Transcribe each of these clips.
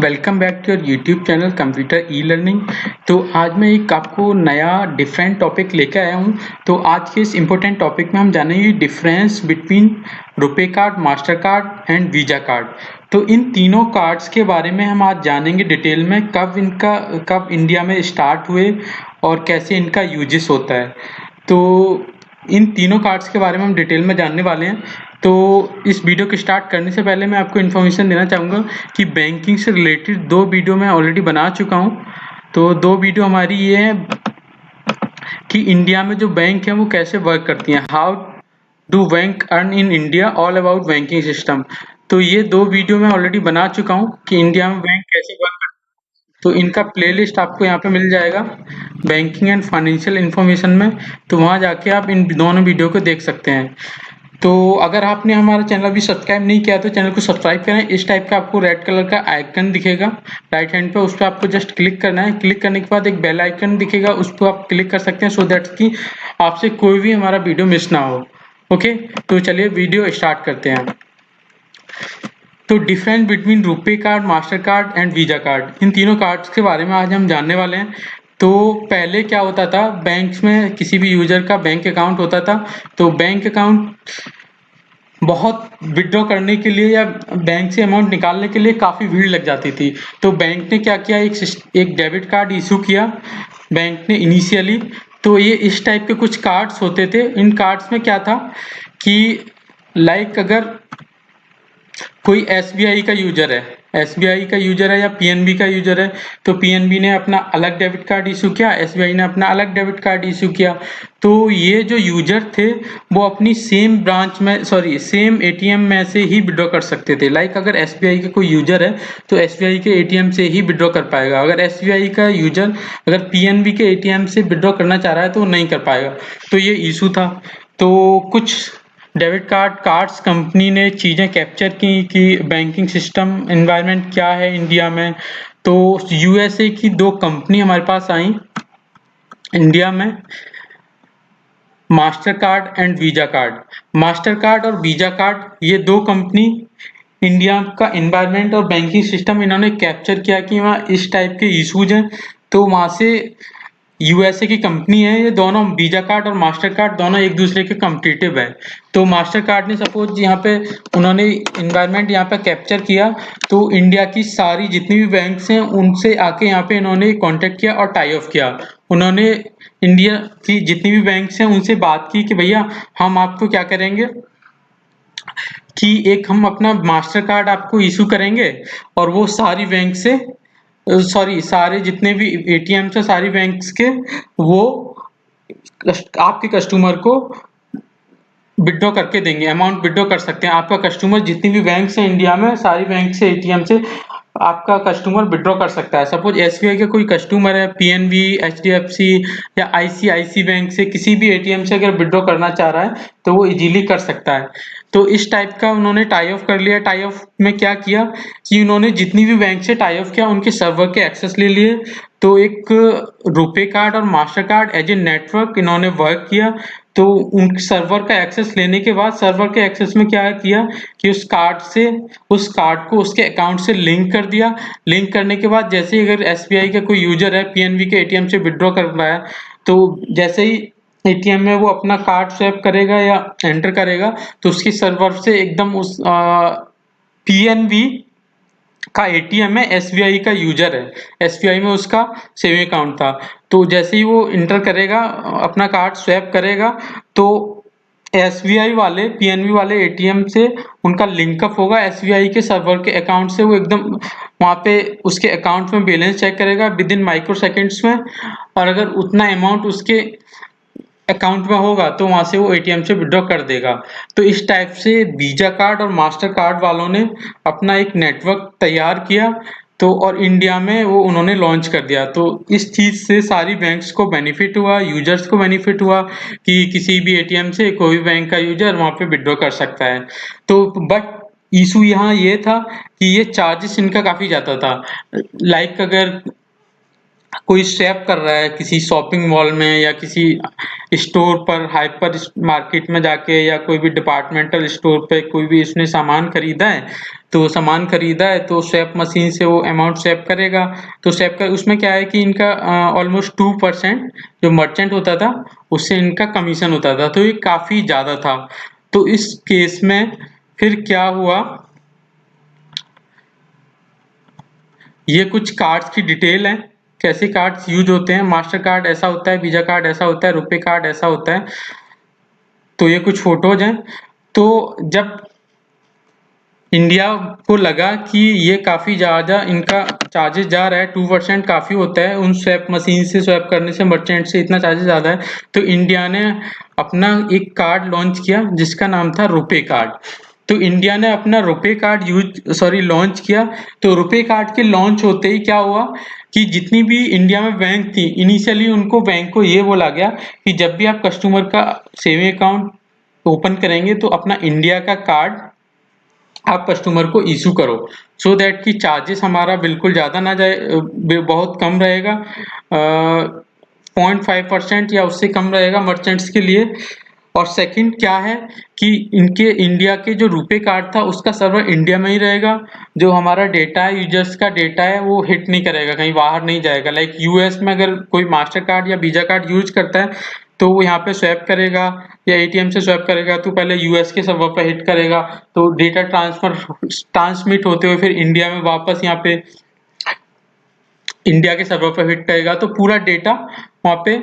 Welcome back to your YouTube channel computer e learning. तो आज मैं एक आपको नया डिफरेंट टॉपिक लेकर आया हूँ। तो आज के इस इम्पोर्टेंट टॉपिक में हम जानेंगे difference between RuPay card, Mastercard and Visa card. तो इन तीनों कार्ड्स के बारे में हम आज जानेंगे डिटेल में, कब इंडिया में स्टार्ट हुए और कैसे इनका यूजेस होता है। तो इन तीनों कार्ड्स के बारे में हम डिटेल में जानने वाले हैं। तो इस वीडियो को स्टार्ट करने से पहले मैं आपको इन्फॉर्मेशन देना चाहूँगा कि बैंकिंग से रिलेटेड 2 वीडियो मैं ऑलरेडी बना चुका हूँ। तो 2 वीडियो हमारी ये है कि इंडिया में जो बैंक है वो कैसे वर्क करती हैं, how do bank earn in India, all about banking system. तो ये 2 वीडियो मैं ऑलरेडी बना चुका हूँ कि इंडिया में बैंक कैसे वर्क करती है। तो इनका प्लेलिस्ट आपको यहाँ पे मिल जाएगा बैंकिंग एंड फाइनेंशियल इन्फॉर्मेशन में। तो वहाँ जाके आप इन दोनों वीडियो को देख सकते हैं। तो अगर आपने हमारा चैनल अभी सब्सक्राइब नहीं किया तो चैनल को सब्सक्राइब करें। इस टाइप का आपको रेड कलर का आइकन दिखेगा राइट हैंड पे, उस पर आपको जस्ट क्लिक करना है। क्लिक करने के बाद एक बेल आइकन दिखेगा, उस पर आप क्लिक कर सकते हैं सो दैट कि आपसे कोई भी हमारा वीडियो मिस ना हो। ओके, तो चलिए वीडियो स्टार्ट करते हैं। तो difference between RuPay card, Mastercard and Visa card, इन तीनों कार्ड्स के बारे में आज हम जानने वाले हैं। तो पहले क्या होता था, बैंक्स में किसी भी यूजर का बैंक अकाउंट होता था। तो बैंक अकाउंट बहुत विड्रॉ करने के लिए या बैंक से अमाउंट निकालने के लिए काफ़ी भीड़ लग जाती थी। तो बैंक ने क्या किया, एक डेबिट कार्ड इशू किया बैंक ने इनिशियली। तो ये इस टाइप के कुछ कार्ड्स होते थे। इन कार्ड्स में क्या था कि लाइक अगर कोई एसबीआई का यूजर है या पीएनबी का यूजर है, तो पीएनबी ने अपना अलग डेबिट कार्ड इशू किया, एसबीआई ने अपना अलग डेबिट कार्ड इशू किया। तो ये जो यूजर थे वो अपनी सेम एटीएम में से ही विड्रॉ कर सकते थे। लाइक अगर एसबीआई का कोई यूजर है तो एसबीआई के एटीएम से ही विड्रॉ कर पाएगा। अगर एसबीआई का यूजर अगर पीएनबी के एटीएम से विड्रॉ करना चाह रहा है तो वो नहीं कर पाएगा। तो ये इशू था। तो कुछ डेबिट कार्ड्स कंपनी ने चीज़ें कैप्चर की कि बैंकिंग सिस्टम एनवायरनमेंट क्या है इंडिया में। तो यूएसए की 2 कंपनी हमारे पास आई इंडिया में, master card and Visa card. Master card और वीज़ा कार्ड ये 2 कंपनी इंडिया का एनवायरनमेंट और बैंकिंग सिस्टम इन्होंने कैप्चर किया कि वहाँ इस टाइप के इशूज हैं। तो वहाँ से यूएसए की कंपनी है, ये दोनों वीज़ा कार्ड और मास्टर कार्ड दोनों एक दूसरे के कॉम्पिटिटिव है। तो मास्टर कार्ड ने सपोज यहाँ पे उन्होंने इन्वायरमेंट यहाँ पे कैप्चर किया, तो इंडिया की सारी जितनी भी बैंक्स हैं उनसे आके यहाँ पे इन्होंने कांटेक्ट किया और टाई ऑफ किया। उन्होंने इंडिया की जितनी भी बैंक्स हैं उनसे बात की कि भैया हम आपको क्या करेंगे कि एक हम अपना मास्टर कार्ड आपको इशू करेंगे और वो सारी बैंक से सारे जितने भी एटीएम है सारी बैंक्स के वो आपके कस्टमर को विड्रॉ करके देंगे, अमाउंट विड्रॉ कर सकते हैं। आपका कस्टमर जितनी भी बैंक से इंडिया में सारी बैंक से एटीएम से आपका कस्टमर विड्रॉ कर सकता है। सपोज एसबीआई का कोई कस्टमर है, पीएनबी, एचडीएफसी या आईसीआईसी बैंक से किसी भी एटीएम से अगर विड्रॉ करना चाह रहा है तो वो इजीली कर सकता है। तो इस टाइप का उन्होंने टाई ऑफ कर लिया। टाई ऑफ में क्या किया कि उन्होंने जितनी भी बैंक से टाई ऑफ किया उनके सर्वर के एक्सेस ले लिए। तो एक रुपे कार्ड और Mastercard as a network इन्होंने वर्क किया। तो उन सर्वर का एक्सेस लेने के बाद सर्वर के एक्सेस में क्या किया कि उस कार्ड को उसके अकाउंट से लिंक कर दिया। लिंक करने के बाद जैसे ही अगर एसबीआई का कोई यूजर है पीएनबी के एटीएम से विड्रॉ कर रहा है, तो जैसे ही एटीएम में वो अपना कार्ड स्वैप करेगा या एंटर करेगा तो उसकी सर्वर से एकदम उस पीएनबी का एटीएम है, एसबीआई का यूजर है, एसबीआई में उसका सेविंग अकाउंट था। तो जैसे ही वो इंटर करेगा अपना कार्ड स्वैप करेगा तो एसबीआई वाले पीएनबी वाले एटीएम से उनका लिंकअप होगा एसबीआई के सर्वर के अकाउंट से। वो एकदम वहाँ पे उसके अकाउंट में बैलेंस चेक करेगा विद इन माइक्रो सेकेंड्स में, और अगर उतना अमाउंट उसके अकाउंट में होगा तो वहां से वो एटीएम से विड्रॉ कर देगा। तो इस टाइप से वीजा कार्ड और मास्टर कार्ड वालों ने अपना एक नेटवर्क तैयार किया। तो और इंडिया में वो उन्होंने लॉन्च कर दिया। तो इस चीज से सारी बैंक्स को बेनिफिट हुआ, यूजर्स को बेनिफिट हुआ कि किसी भी एटीएम से कोई भी बैंक का यूजर वहां पे विड्रॉ कर सकता है। तो बट इशू यहाँ ये था कि ये चार्जेस इनका काफी ज्यादा था। लाइक अगर कोई स्वैप कर रहा है किसी शॉपिंग मॉल में या किसी स्टोर पर, हाइपर मार्केट में जाके, या कोई भी डिपार्टमेंटल स्टोर पे कोई भी इसने सामान खरीदा है, तो सामान खरीदा है तो स्वैप मशीन से वो अमाउंट स्वैप करेगा। तो स्वैप कर उसमें क्या है कि इनका ऑलमोस्ट 2% जो मर्चेंट होता था उससे इनका कमीशन होता था, तो ये काफी ज्यादा था। तो इस केस में फिर क्या हुआ, ये कुछ कार्ड्स की डिटेल है, कैसे कार्ड्स यूज होते हैं। मास्टर कार्ड ऐसा होता है, वीजा कार्ड ऐसा होता है, रुपे कार्ड ऐसा होता है। तो ये कुछ फोटोज हैं। तो जब इंडिया को लगा कि ये काफी ज्यादा इनका चार्जेस जा रहा है, 2% काफी होता है, उन स्वैप मशीन से स्वैप करने से, मर्चेंट से इतना चार्जेस ज्यादा है, तो इंडिया ने अपना एक कार्ड लॉन्च किया जिसका नाम था रुपे कार्ड। तो इंडिया ने अपना रुपे कार्ड लॉन्च किया। तो रुपे कार्ड के लॉन्च होते ही क्या हुआ कि जितनी भी इंडिया में बैंक थी, इनिशियली उनको, बैंक को ये बोला गया कि जब भी आप कस्टमर का सेविंग अकाउंट ओपन करेंगे तो अपना इंडिया का कार्ड आप कस्टमर को इशू करो, सो दैट कि चार्जेस हमारा बिल्कुल ज़्यादा ना जाए, बहुत कम रहेगा, 0.5% या उससे कम रहेगा मर्चेंट्स के लिए। और सेकंड क्या है कि इनके इंडिया के जो रुपे कार्ड था उसका सर्वर इंडिया में ही रहेगा। जो हमारा डेटा है, यूजर्स का डेटा है, वो हिट नहीं करेगा, कहीं बाहर नहीं जाएगा। लाइक यूएस में अगर कोई मास्टर कार्ड या वीजा कार्ड यूज करता है तो वो यहाँ पे स्वैप करेगा या एटीएम से स्वैप करेगा तो पहले यूएस के सर्वर पे हिट करेगा, तो डेटा ट्रांसमिट होते हुए फिर इंडिया में वापस यहाँ पे इंडिया के सर्वर पे हिट करेगा, तो पूरा डेटा वहाँ पे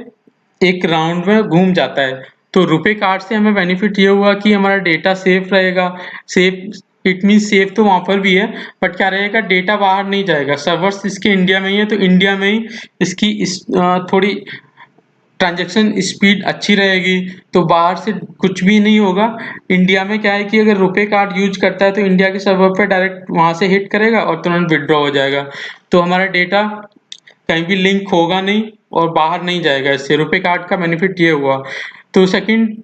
एक राउंड में घूम जाता है। तो रुपे कार्ड से हमें बेनिफिट ये हुआ कि हमारा डेटा सेफ रहेगा। सेफ इट मीन सेफ तो वहाँ पर भी है, बट क्या रहेगा, डेटा बाहर नहीं जाएगा, सर्वर्स इसके इंडिया में ही है, तो इंडिया में ही इसकी थोड़ी ट्रांजैक्शन स्पीड अच्छी रहेगी, तो बाहर से कुछ भी नहीं होगा। इंडिया में क्या है कि अगर रुपे कार्ड यूज करता है तो इंडिया के सर्वर पे डायरेक्ट वहां से हिट करेगा और तुरंत विड्रॉ हो जाएगा, तो हमारा डेटा कहीं भी लिंक होगा नहीं और बाहर नहीं जाएगा। इससे रुपे कार्ड का बेनिफिट ये हुआ। तो सेकंड,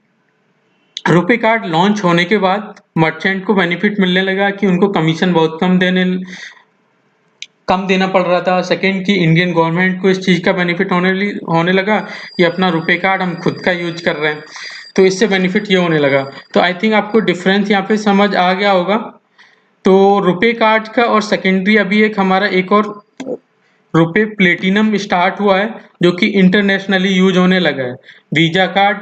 रुपे कार्ड लॉन्च होने के बाद मर्चेंट को बेनिफिट मिलने लगा कि उनको कमीशन बहुत कम देना पड़ रहा था। सेकंड कि इंडियन गवर्नमेंट को इस चीज़ का बेनिफिट होने लगा कि अपना रुपे कार्ड हम खुद का यूज कर रहे हैं, तो इससे बेनिफिट ये होने लगा। तो आई थिंक आपको डिफरेंस यहाँ पे समझ आ गया होगा। तो रुपे कार्ड का और सेकेंडरी अभी एक हमारा एक और रुपे प्लेटिनम स्टार्ट हुआ है जो कि इंटरनेशनली यूज होने लगा है, वीजा कार्ड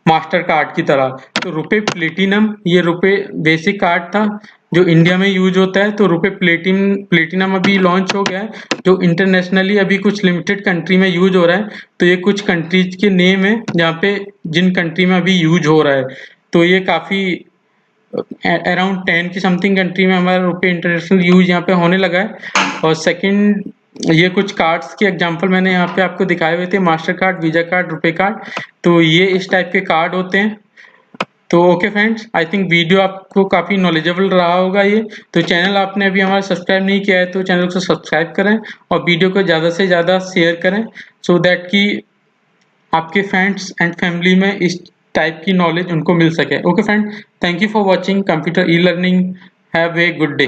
मास्टर कार्ड की तरह। तो रुपे प्लेटिनम ये रुपे बेसिक कार्ड था जो इंडिया में यूज होता है, तो रुपे प्लेटिनम अभी लॉन्च हो गया है जो इंटरनेशनली अभी कुछ लिमिटेड कंट्री में यूज हो रहा है। तो ये कुछ कंट्रीज के नेम है जहाँ पे जिन कंट्री में अभी यूज हो रहा है, तो ये काफ़ी अराउंड 10 की समथिंग कंट्री में हमारा रुपए इंटरनेशनल यूज यहाँ पे होने लगा है। और सेकंड, ये कुछ कार्ड्स के एग्जांपल मैंने यहाँ पे आपको दिखाए हुए थे, master card, visa card, RuPay card, तो ये इस टाइप के कार्ड होते हैं। तो okay friends, I think video आपको काफ़ी नॉलेजेबल रहा होगा ये। तो चैनल आपने अभी हमारा सब्सक्राइब नहीं किया है तो चैनल को सब्सक्राइब करें और वीडियो को ज़्यादा से ज़्यादा शेयर करें, सो दैट कि आपके फ्रेंड्स एंड फैमिली में इस टाइप की नॉलेज उनको मिल सके। Okay friend, thank you for watching computer e learning. Have a good day.